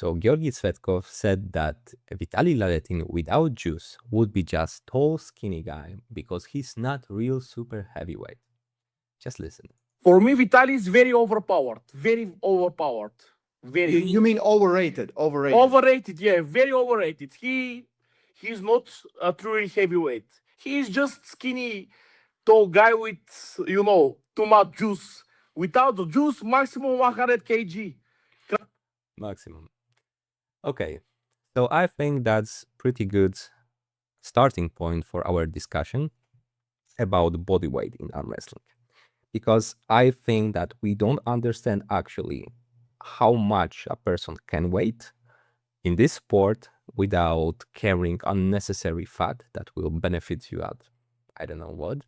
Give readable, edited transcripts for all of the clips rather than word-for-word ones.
So Georgi Svetkov said that Vitaly Laletin without juice would be just tall, skinny guy because he's not real super heavyweight. Just listen. For me, Vitaly is very overpowered. Very overpowered. Very. You mean overrated? Overrated. Overrated, yeah, very overrated. He's not a truly heavyweight. He is just skinny, tall guy with too much juice. Without the juice, maximum 100 kg. Maximum. Okay, so I think that's pretty good starting point for our discussion about body weight in arm wrestling, because I think that we don't understand actually how much a person can weight in this sport without carrying unnecessary fat that will benefit you at I don't know what.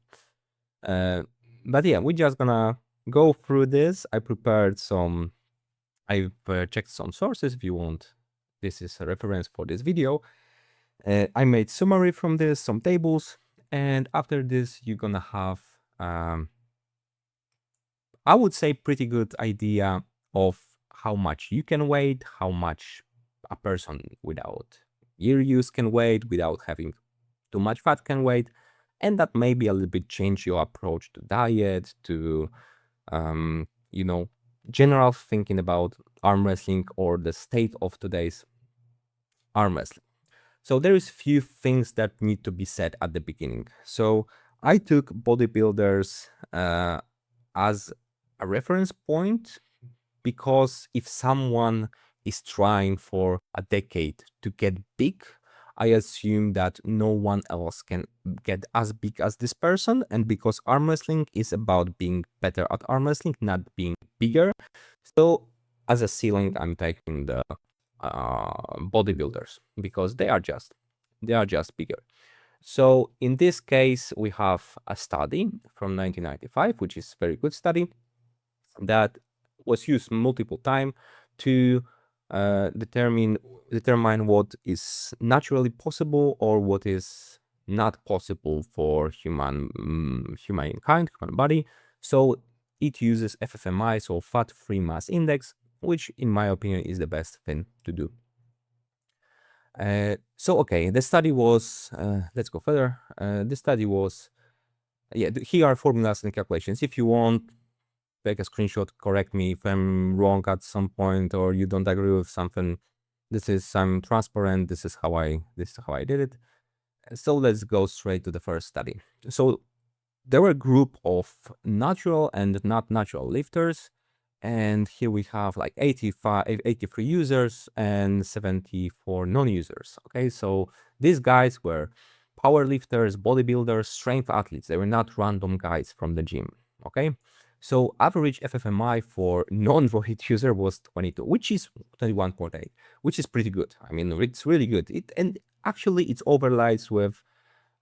But yeah, we're just gonna go through this. I've checked some sources. If you want, this is a reference for this video. I made summary from this, some tables, and after this you're gonna have I would say pretty good idea of how much you can weight, how much a person without ear use can weight, without having too much fat can weight, and that maybe a little bit change your approach to diet, to general thinking about arm wrestling or the state of today's arm wrestling. So there is few things that need to be said at the beginning. So I took bodybuilders as a reference point because if someone is trying for a decade to get big, I assume that no one else can get as big as this person. And because arm wrestling is about being better at arm wrestling, not being bigger. So as a ceiling, I'm taking the bodybuilders because they are just bigger. So in this case, we have a study from 1995, which is a very good study that was used multiple times to determine what is naturally possible or what is not possible for humankind, human body. So it uses FFMI, so fat-free mass index, which in my opinion is the best thing to do. So okay, the study was, let's go further. The study was, here are formulas and calculations. If you want, take a screenshot, correct me if I'm wrong at some point or you don't agree with something. I'm transparent. This is how I did it. So let's go straight to the first study. So there were a group of natural and not natural lifters. And here we have like 83 users and 74 non-users. Okay, so these guys were power lifters, bodybuilders, strength athletes. They were not random guys from the gym. Okay, so average FFMI for non-weight user was 22, which is 21.8, which is pretty good. I mean, it's really good. And actually it overlays with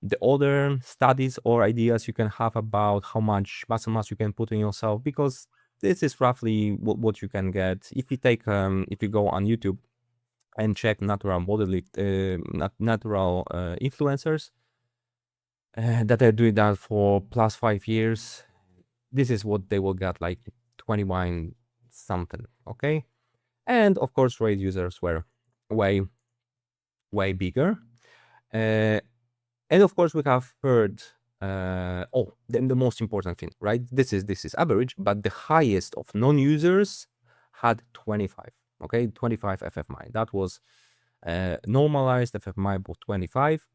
the other studies or ideas you can have about how much muscle mass you can put in yourself, because this is roughly what you can get if you take if you go on YouTube and check natural natural influencers that are doing that for plus 5 years. This is what they will get, like 21 something. Okay, and of course weight users were way bigger, and of course we have heard then the most important thing, right? This is average, but the highest of non-users had 25. Okay, 25 FFMI. That was normalized FFMI was 25.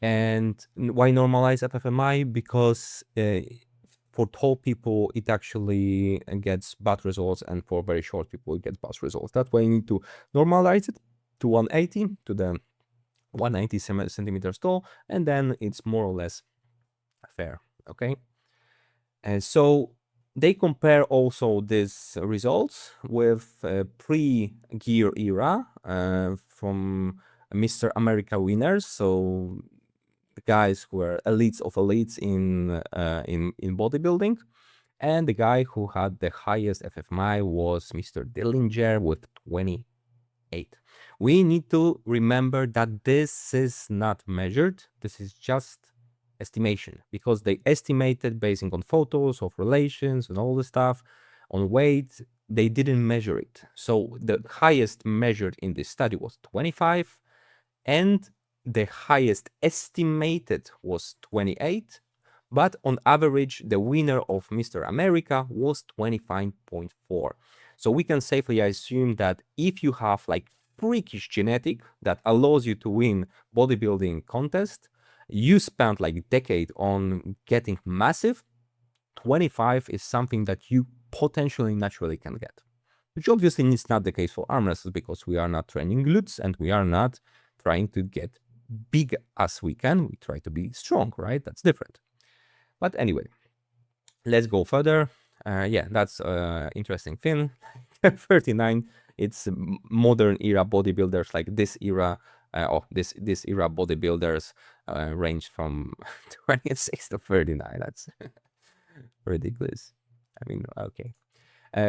And why normalize FFMI? Because for tall people it actually gets bad results, and for very short people it gets bad results. That's why you need to normalize it to 180, to the 190 centimeters tall, and then it's more or less fair. Okay, and so they compare also these results with pre-gear era from Mr. America winners, so the guys who were elites of elites in bodybuilding, and the guy who had the highest FFMI was Mr. Dillinger with 28. We need to remember that this is not measured. This is just estimation, because they estimated basing on photos of relations and all the stuff on weight. they didn't measure it. So the highest measured in this study was 25, and the highest estimated was 28. But on average, the winner of Mr. America was 25.4. So we can safely assume that if you have like freakish genetic that allows you to win bodybuilding contest, you spent like a decade on getting massive, 25 is something that you potentially naturally can get. Which obviously is not the case for arm wrestlers because we are not training glutes and we are not trying to get big as we can. We try to be strong, right? That's different. But anyway, let's go further. Yeah, that's interesting thing. 39, it's modern era bodybuilders, like this era, this era bodybuilders range from 26 to 39. That's ridiculous. I mean, okay.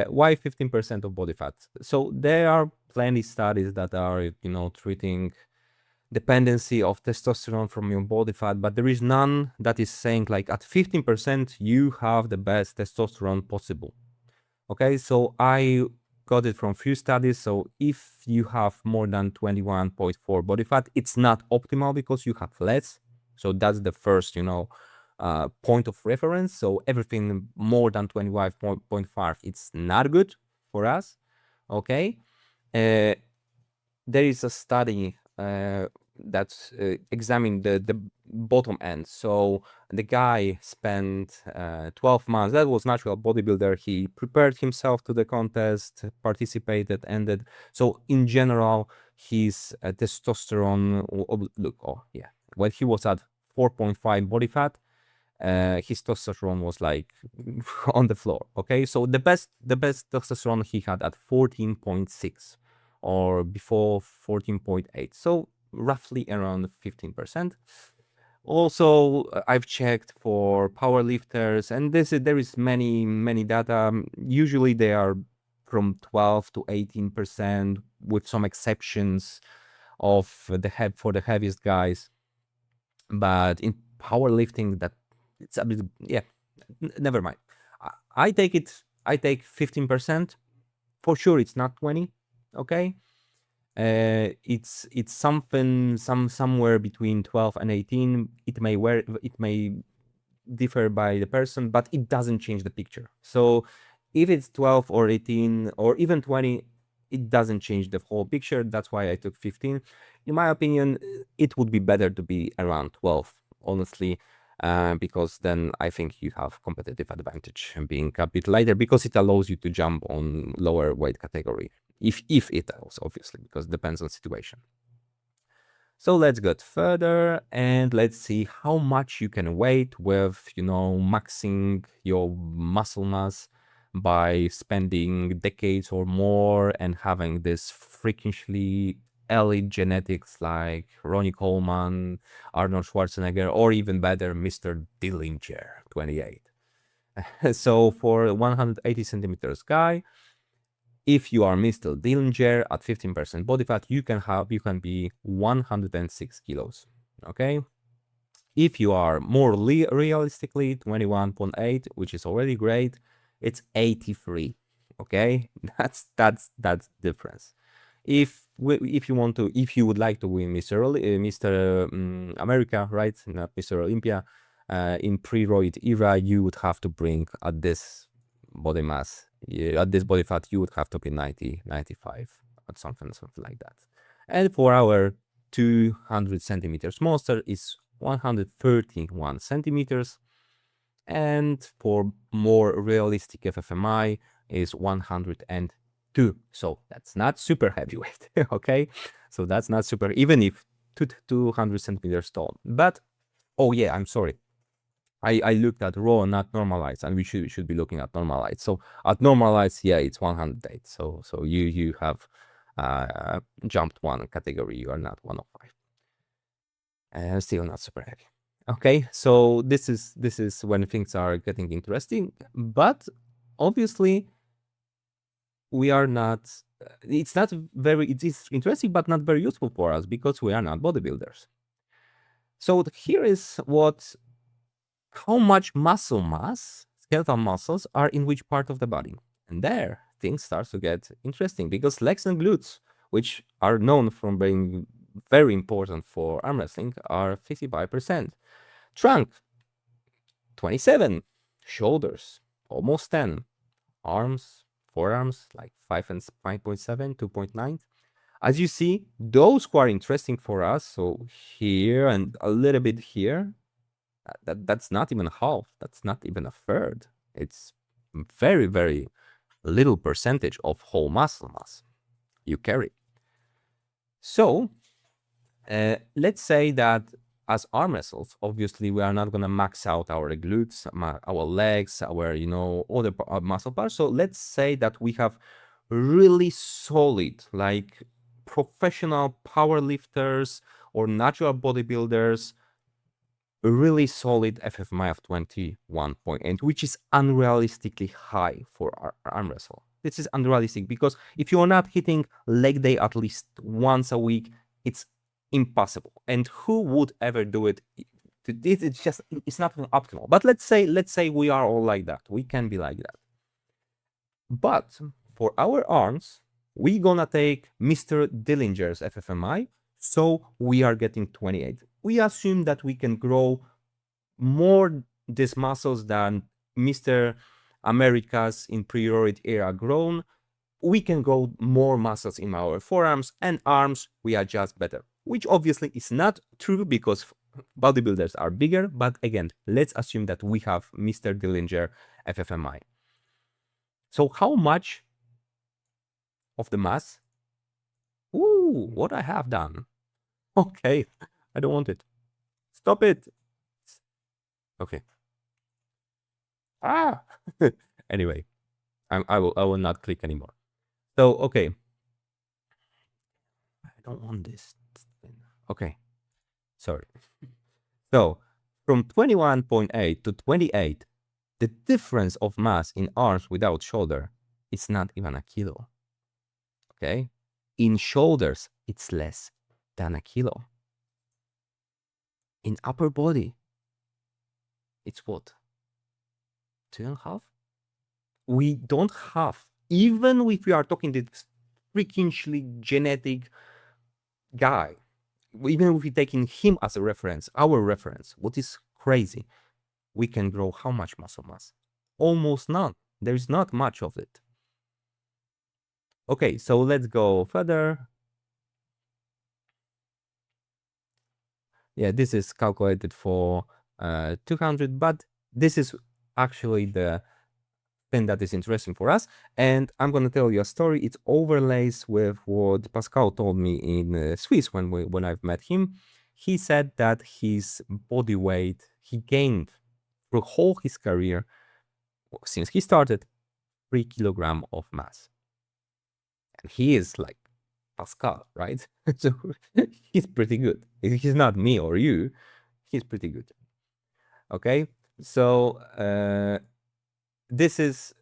Why 15% of body fat? So there are plenty studies that are, treating dependency of testosterone from your body fat, but there is none that is saying like at 15% you have the best testosterone possible. Okay, so I got it from few studies. So if you have more than 21.4 body fat, it's not optimal because you have less. So that's the first, point of reference. So everything more than 25.5, it's not good for us. Okay. There is a study that examined the bottom end. So the guy spent 12 months. That was natural bodybuilder. He prepared himself to the contest, participated, ended. So in general, his testosterone. When he was at 4.5 body fat, his testosterone was like on the floor. Okay, so the best testosterone he had at 14.6 or before 14.8, so roughly around 15%. Also, I've checked for power lifters, and there is many data. Usually they are from 12 to 18%, with some exceptions of for the heaviest guys. But in powerlifting, that it's a bit, never mind. I take 15%. For sure, it's not 20. Okay. It's somewhere between 12 and 18. It may differ by the person, but it doesn't change the picture. So if it's 12 or 18 or even 20, it doesn't change the whole picture. That's why I took 15. In my opinion, it would be better to be around 12, honestly, because then I think you have competitive advantage being a bit lighter, because it allows you to jump on lower weight category. If it allows, obviously, because it depends on situation. So let's get further and let's see how much you can weight with, maxing your muscle mass by spending decades or more and having this freakishly elite genetics like Ronnie Coleman, Arnold Schwarzenegger, or even better, Mr. Dillinger, 28. So for a 180 centimeters guy, if you are Mr. Dillinger at 15% body fat, you can be 106 kilos. Okay. If you are more realistically 21.8, which is already great, it's 83. Okay, that's difference. If you would like to win Mr. America, right? Not Mr. Olympia, in pre-roid era, you would have to bring at this body mass, at this body fat, you would have to be 90, 95, or something like that. And for our 200 centimeters monster is 131 centimeters, and for more realistic FFMI is 102. So that's not super heavyweight. Okay, so that's not super, even if 200 centimeters tall. But oh yeah, I'm sorry, I looked at raw, not normalized, and we should be looking at normalized. So at normalized, yeah, it's 108. So you have jumped one category. You are not 105. Still not super heavy. Okay, so this is when things are getting interesting, but obviously we are not. It is interesting, but not very useful for us because we are not bodybuilders. So here is how much muscle mass, skeletal muscles, are in which part of the body. And there, things start to get interesting because legs and glutes, which are known from being very important for arm wrestling, are 55%. Trunk, 27. Shoulders, almost 10. Arms, forearms, like 5 and 5.7, 2.9. As you see, those who are interesting for us, so here and a little bit here, that's not even half. That's not even a third. It's very, very little percentage of whole muscle mass you carry. So let's say that as arm wrestlers, obviously we are not going to max out our glutes, our legs, our other muscle parts. So let's say that we have really solid, like professional powerlifters or natural bodybuilders, a really solid FFMI of 21.8, which is unrealistically high for our arm wrestle. This is unrealistic because if you're not hitting leg day at least once a week, it's impossible. And who would ever do it? It's not even optimal. But let's say we are all like that. We can be like that. But for our arms, we're gonna take Mr. Dillinger's FFMI, so we are getting 28. We assume that we can grow more these muscles than Mr. America's in pre-roid era grown. We can grow more muscles in our forearms and arms. We are just better, which obviously is not true because bodybuilders are bigger. But again, let's assume that we have Mr. Dillinger FFMI. So how much of the mass? Ooh, what I have done. Okay, I don't want it. Stop it. Okay. Ah. Anyway, I will not click anymore. So okay. I don't want this. Okay. Sorry. So from 21.8 to 28, the difference of mass in arms without shoulder is not even a kilo. Okay? In shoulders, it's less than a kilo. In upper body, it's what? 2.5? We don't have, even if we are talking this freakishly genetic guy, even if we're taking him as a reference, our reference, what is crazy, we can grow how much muscle mass? Almost none. There is not much of it. Okay, so let's go further. Yeah, this is calculated for 200, but this is actually the thing that is interesting for us. And I'm going to tell you a story. It overlays with what Pascal told me in Swiss when I've met him. He said that his body weight, he gained through whole his career, since he started, 3 kilograms of mass. And he is like Pascal, right? So he's pretty good. He's not me or you. He's pretty good. Okay, so this is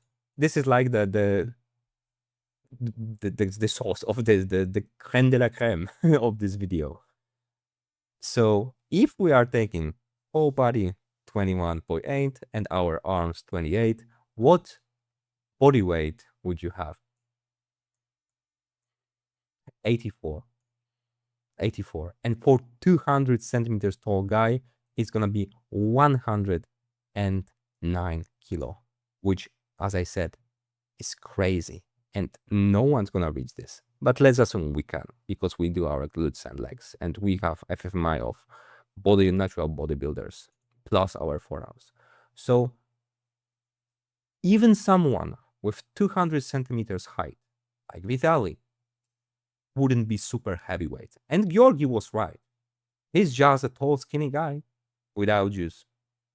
like the source of the crème de la crème of this video. So if we are taking whole body 21.8 and our arms 28, what body weight would you have? 84. 84. And for 200 centimeters tall guy, it's gonna be 109 kilo, which, as I said, is crazy. And no one's gonna reach this. But let's assume we can, because we do our glutes and legs, and we have FFMI of natural bodybuilders, plus our forearms. So even someone with 200 centimeters height, like Vitaly, wouldn't be super heavyweight. And Georgi was right. He's just a tall, skinny guy without juice.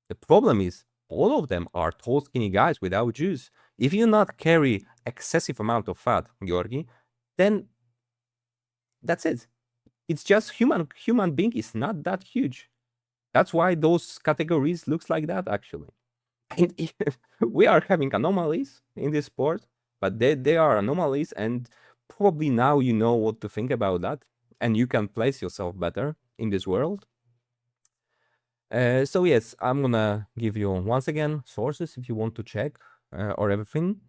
The problem is all of them are tall, skinny guys without juice. If you not carry excessive amount of fat, Georgi, then that's it. It's just human being is not that huge. That's why those categories looks like that actually. And we are having anomalies in this sport, but they are anomalies, and probably now you know what to think about that, and you can place yourself better in this world. So yes, I'm gonna give you once again sources if you want to check or everything.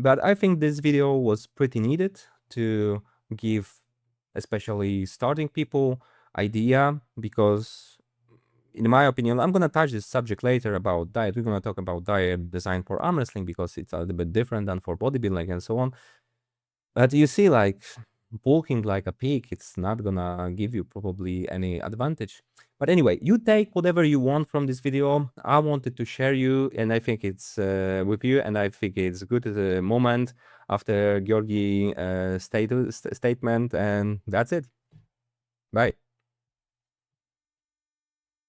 But I think this video was pretty needed to give especially starting people idea, because in my opinion, I'm gonna touch this subject later about diet. We're gonna talk about diet design for arm wrestling because it's a little bit different than for bodybuilding and so on. But you see, like, bulking like a pig, it's not gonna give you probably any advantage. But anyway, you take whatever you want from this video. I wanted to share you, and I think it's with you, and I think it's good as a moment after Georgi statement, and that's it. Bye.